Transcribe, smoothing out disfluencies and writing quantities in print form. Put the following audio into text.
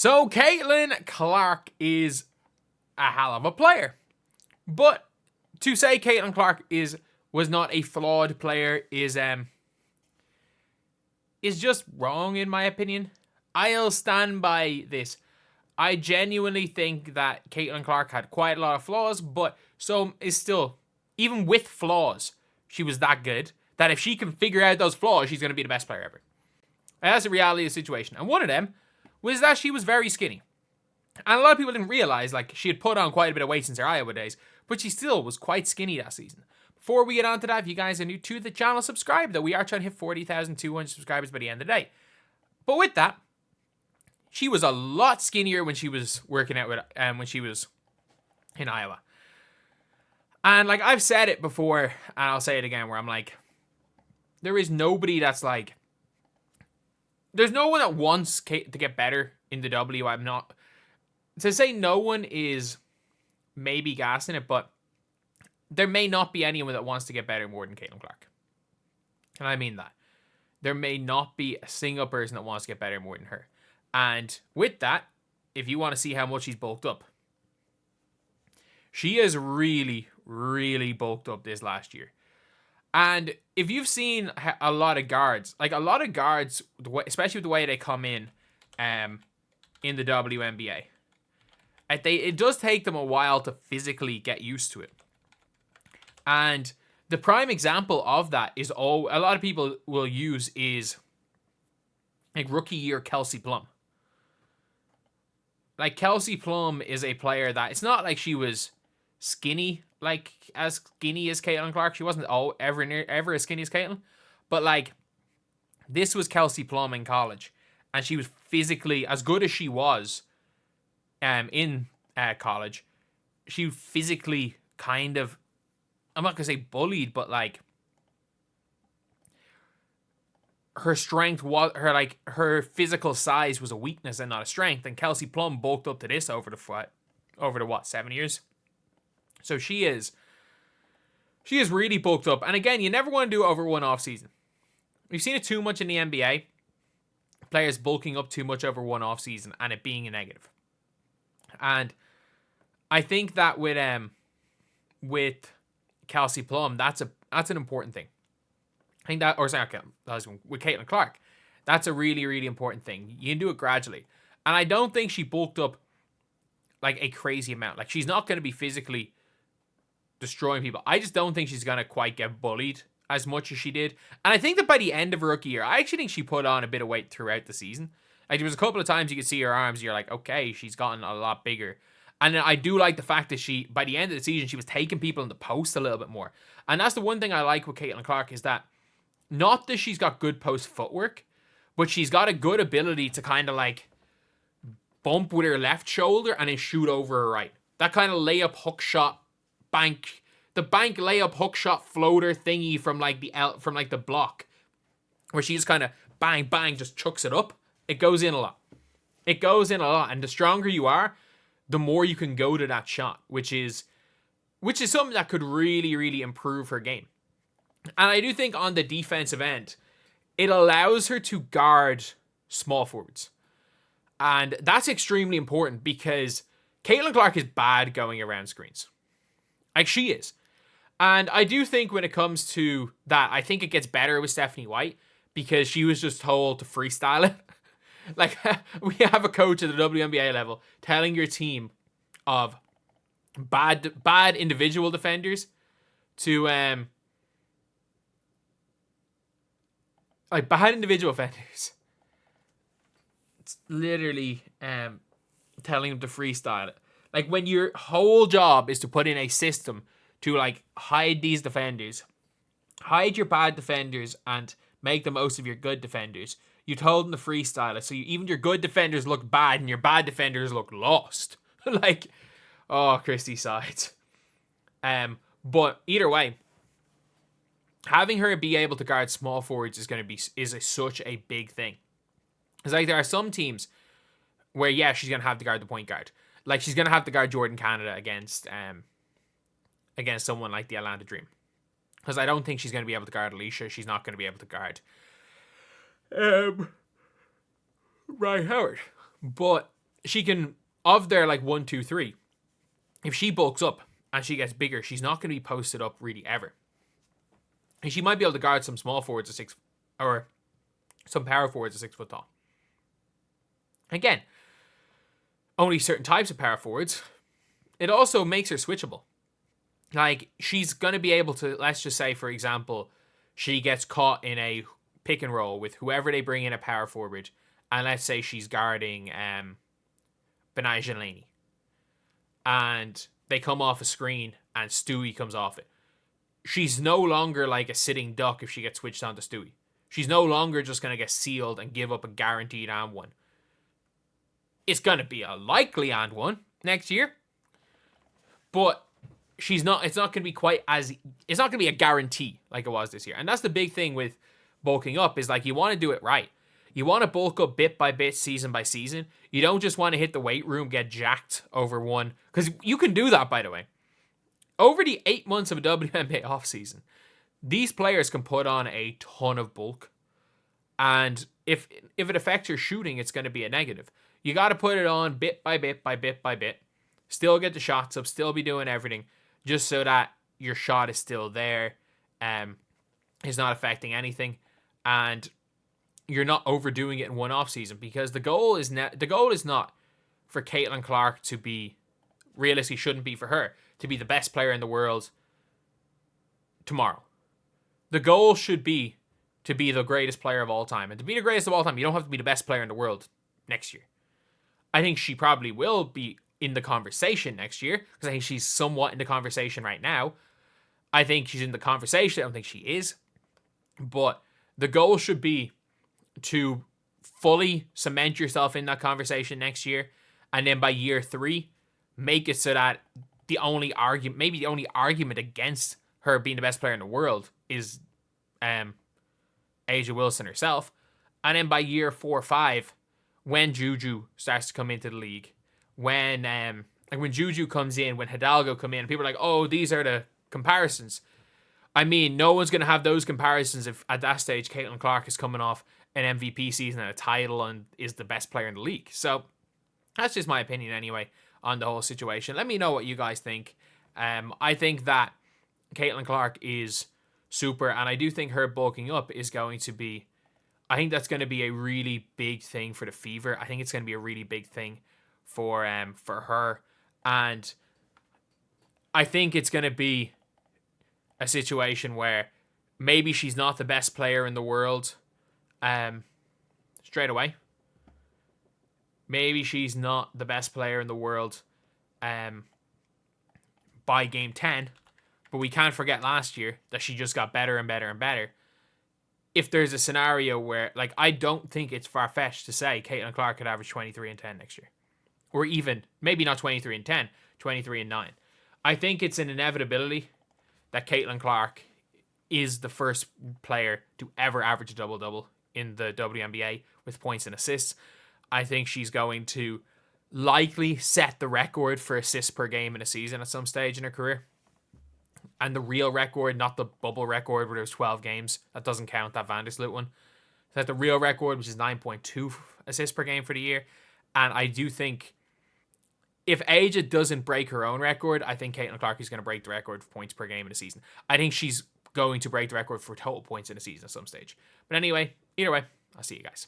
So Caitlin Clark is a hell of a player. But to say Caitlin Clark was not a flawed player is just wrong in my opinion. I'll stand by this. I genuinely think that Caitlin Clark had quite a lot of flaws, but so is still, even with flaws, she was that good that if she can figure out those flaws, she's going to be the best player ever. And that's the reality of the situation. And one of them was that she was very skinny. And a lot of people didn't realize, like, she had put on quite a bit of weight since her Iowa days, but she still was quite skinny that season. Before we get on to that, if you guys are new to the channel, subscribe, though. We are trying to hit 40,200 subscribers by the end of the day. But with that, she was a lot skinnier when she was working out with, when she was in Iowa. And, like, I've said it before, and I'll say it again, where I'm like, there is nobody that's like, there's no one that wants to get better in the W. I'm not, to say no one is maybe gassing it, but there may not be anyone that wants to get better more than Caitlin Clark. And I mean that. There may not be a single person that wants to get better more than her. And with that, if you want to see how much she's bulked up, she has really, really bulked up this last year. And if you've seen a lot of guards, like a lot of guards, especially with the way they come in the WNBA, it does take them a while to physically get used to it. And the prime example of that is a lot of people will use is like rookie year Kelsey Plum. Like Kelsey Plum is a player that it's not like she was skinny, like as skinny as Caitlin Clark. She wasn't ever as skinny as Caitlin, but like this was Kelsey Plum in college, and she was physically as good as she was. In college, she physically kind of, I'm not gonna say bullied, but like her strength was her physical size was a weakness and not a strength. And Kelsey Plum bulked up to this over the what, 7 years. So she is really bulked up. And again, you never want to do it over one off season. We've seen it too much in the NBA. Players bulking up too much over one off season and it being a negative. And I think that with Kelsey Plum, that's an important thing. I think that, or sorry, with Caitlin Clark, that's a really, really important thing. You can do it gradually. And I don't think she bulked up like a crazy amount. Like she's not going to be physically destroying people. I just don't think she's going to quite get bullied as much as she did. And I think that by the end of her rookie year, I actually think she put on a bit of weight throughout the season. Like there was a couple of times you could see her arms, you're like, okay, she's gotten a lot bigger. And I do like the fact that she, by the end of the season, she was taking people in the post a little bit more. And that's the one thing I like with Caitlin Clark is that not that she's got good post footwork, but she's got a good ability to kind of like bump with her left shoulder and then shoot over her right. That kind of layup hook shot the bank layup hook shot floater thingy from like the block, where she just kind of bang bang just chucks it up. It goes in a lot. And the stronger you are, the more you can go to that shot, which is something that could really, really improve her game. And I do think on the defensive end, it allows her to guard small forwards. And that's extremely important because Caitlin Clark is bad going around screens. Like she is. And I do think when it comes to that, I think it gets better with Stephanie White because she was just told to freestyle it. Like, we have a coach at the WNBA level telling your team of bad individual defenders to bad individual defenders. It's literally telling them to freestyle it. Like when your whole job is to put in a system to like hide these defenders, hide your bad defenders and make the most of your good defenders. You told them to freestyle it, so even your good defenders look bad and your bad defenders look lost. Like, oh, Christy sides. But either way, having her be able to guard small forwards is such a big thing. It's like there are some teams where she's gonna have to guard the point guard. Like she's gonna have to guard Jordan Canada against someone like the Atlanta Dream. Because I don't think she's gonna be able to guard Alicia. She's not gonna be able to guard Ryan Howard. But she can, of their like 1, 2, 3, if she bulks up and she gets bigger, she's not going to be posted up really ever. And she might be able to guard some small forwards at 6, or some power forwards at 6 foot tall. Again, only certain types of power forwards. It also makes her switchable. Like, she's going to be able to, let's just say, for example, she gets caught in a pick and roll with whoever they bring in a power forward, and let's say she's guarding Benai Jelani, and they come off a screen and Stewie comes off it. She's no longer like a sitting duck if she gets switched on to Stewie. She's no longer just going to get sealed and give up a guaranteed and one. It's going to be a likely and one next year, but it's not going to be quite as, it's not going to be a guarantee like it was this year. And that's the big thing with bulking up, is like, you want to do it right. You want to bulk up bit by bit, season by season. You don't just want to hit the weight room, get jacked over one, because you can do that, by the way. Over the 8 months of a WNBA offseason, these players can put on a ton of bulk. And if it affects your shooting, it's going to be a negative. You got to put it on bit by bit by bit by bit. Still get the shots up, still be doing everything, just so that your shot is still there, is not affecting anything, and you're not overdoing it in one off season. Because the goal is not for Caitlin Clark to be, realistically shouldn't be for her to be the best player in the world tomorrow. The goal should be to be the greatest player of all time, and to be the greatest of all time, you don't have to be the best player in the world next year. I think she probably will be in the conversation next year, because I think she's somewhat in the conversation right now. I think she's in the conversation. I don't think she is. But the goal should be to fully cement yourself in that conversation next year. And then by year 3, make it so that the only argument against her being the best player in the world is A'ja Wilson herself. And then by year 4 or 5, when Juju starts to come into the league, when Juju comes in, when Hidalgo come in, people are like, oh, these are the comparisons. I mean, no one's going to have those comparisons if at that stage Caitlin Clark is coming off an MVP season and a title and is the best player in the league. So that's just my opinion anyway on the whole situation. Let me know what you guys think. I think that Caitlin Clark is super, and I do think her bulking up is going to be, I think that's going to be a really big thing for the Fever. I think it's going to be a really big thing for her, and I think it's going to be a situation where maybe she's not the best player in the world straight away. Maybe she's not the best player in the world by game 10, but we can't forget last year that she just got better and better and better. If there's a scenario where, like, I don't think it's far-fetched to say Caitlin Clark could average 23 and 10 next year. Or even, maybe not 23 and 10, 23 and 9. I think it's an inevitability that Caitlin Clark is the first player to ever average a double-double in the WNBA with points and assists. I think she's going to likely set the record for assists per game in a season at some stage in her career. And the real record, not the bubble record where there's 12 games. That doesn't count, that Vandersloot one. That's the real record, which is 9.2 assists per game for the year. And I do think if A'ja doesn't break her own record, I think Caitlin Clark is going to break the record for points per game in a season. I think she's going to break the record for total points in a season at some stage. But anyway, either way, I'll see you guys.